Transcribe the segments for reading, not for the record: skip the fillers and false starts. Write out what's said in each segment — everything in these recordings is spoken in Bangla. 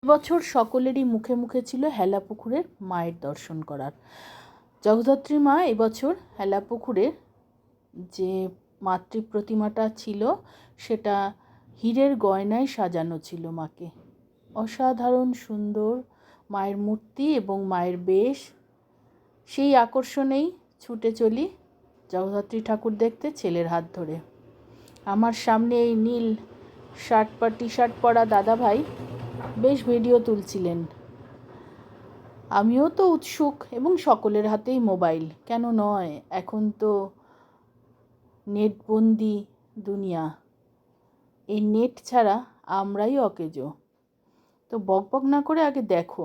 এবছর সকলেরই মুখে মুখে ছিল হেলাপুকুরের মায়ের দর্শন করার। জগদ্ধাত্রী মা এবছর হেলাপুকুরের যে মাতৃ প্রতিমাটা ছিল সেটা হীরের গয়নায় সাজানো ছিল মাকে। অসাধারণ সুন্দর মায়ের মূর্তি এবং মায়ের বেশ। সেই আকর্ষণেই ছুটে চলি জগদ্ধাত্রী ঠাকুর দেখতে ছেলের হাত ধরে। আমার সামনে এই নীল শার্ট বা টি শার্ট পরা দাদা ভাই বেশ ভিডিও তুলছিলেন। আমিও তো উৎসুক, এবং সকলের হাতেই মোবাইল, কেন নয়? এখন তো নেটবন্দি দুনিয়া, এই নেট ছাড়া আমরাই অকেজো। তো বকবক না করে আগে দেখো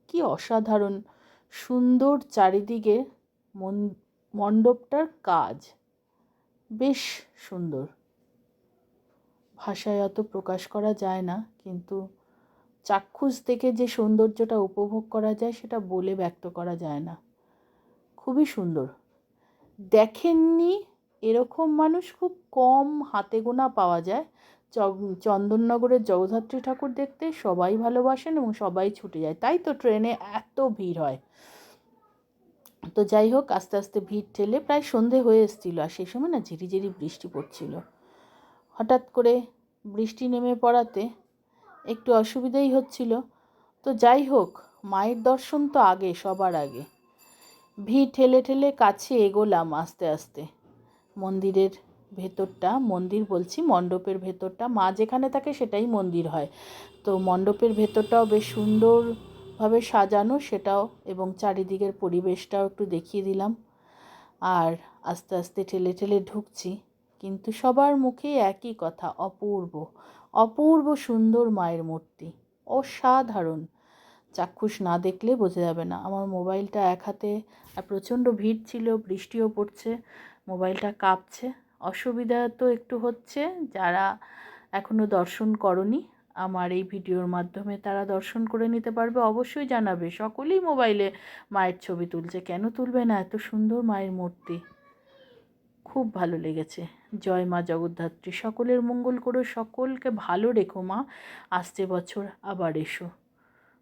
কি অসাধারণ সুন্দর চারিদিকে মণ্ডপটার কাজ, বেশ সুন্দর। ভাষায় অত প্রকাশ করা যায় না, কিন্তু চাক্ষুষ দেখে যে সৌন্দর্যটা উপভোগ করা যায় সেটা বলে ব্যক্ত করা যায় না। খুবই সুন্দর। দেখেননি এরকম মানুষ খুব কম, হাতে গোনা পাওয়া যায়। চন্দননগরের জগদ্ধাত্রী ঠাকুর দেখতে সবাই ভালোবাসেন এবং সবাই ছুটে যায়, তাই তো ট্রেনে এত ভিড় হয়। তো যাই হোক, আস্তে আস্তে ভিড় ঠেলে প্রায় সন্ধে হয়ে এসেছিল, আর সেই সময় না ঝিরিঝিরি বৃষ্টি পড়ছিল। হঠাৎ করে বৃষ্টি নেমে পড়াতে একটু অসুবিধাই হচ্ছিল। তো যাই হোক, মায়ের দর্শন তো আগে, সবার আগে। ভিড় ঠেলে ঠেলে কাছে এগোলাম আস্তে আস্তে। মন্দিরের ভেতরটা, মন্দির বলছি মণ্ডপের ভেতরটা, মা যেখানে থাকে সেটাই মন্দির হয়। তো মণ্ডপের ভেতরটাও বেশ সুন্দরভাবে সাজানো সেটাও, এবং চারিদিকের পরিবেশটাও একটু দেখিয়ে দিলাম। আর আস্তে আস্তে ঠেলে ঠেলে ঢুকছি, কিন্তু সবার মুখে একই কথা, অপূর্ব অপূর্ব সুন্দর মায়ের মূর্তি, অসাধারণ। চাক্ষুষ না দেখলে বোঝা যাবে না। আমার মোবাইলটা এক হাতে, আর প্রচণ্ড ভিড় ছিল, বৃষ্টিও পড়ছে, মোবাইলটা কাঁপছে। অসুবিধা তো একটু হচ্ছে, যারা এখনও দর্শন করনি আমার এই ভিডিওর মাধ্যমে তারা দর্শন করে নিতে পারবে। অবশ্যই জানাবে, সকলেই মোবাইলে মায়ের ছবি তুলছে, কেন তুলবে না? এত সুন্দর মায়ের মূর্তি, খুব ভালো লেগেছে। জয় মা জগদ্ধাত্রী, সকলের মঙ্গল করো, সকলকে ভালো রেখো মা। আসছে বছর আবার এসো,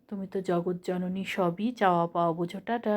তুমি তো জগৎ জননী, সবই চাওয়া পাওয়া বোঝো। টাটা।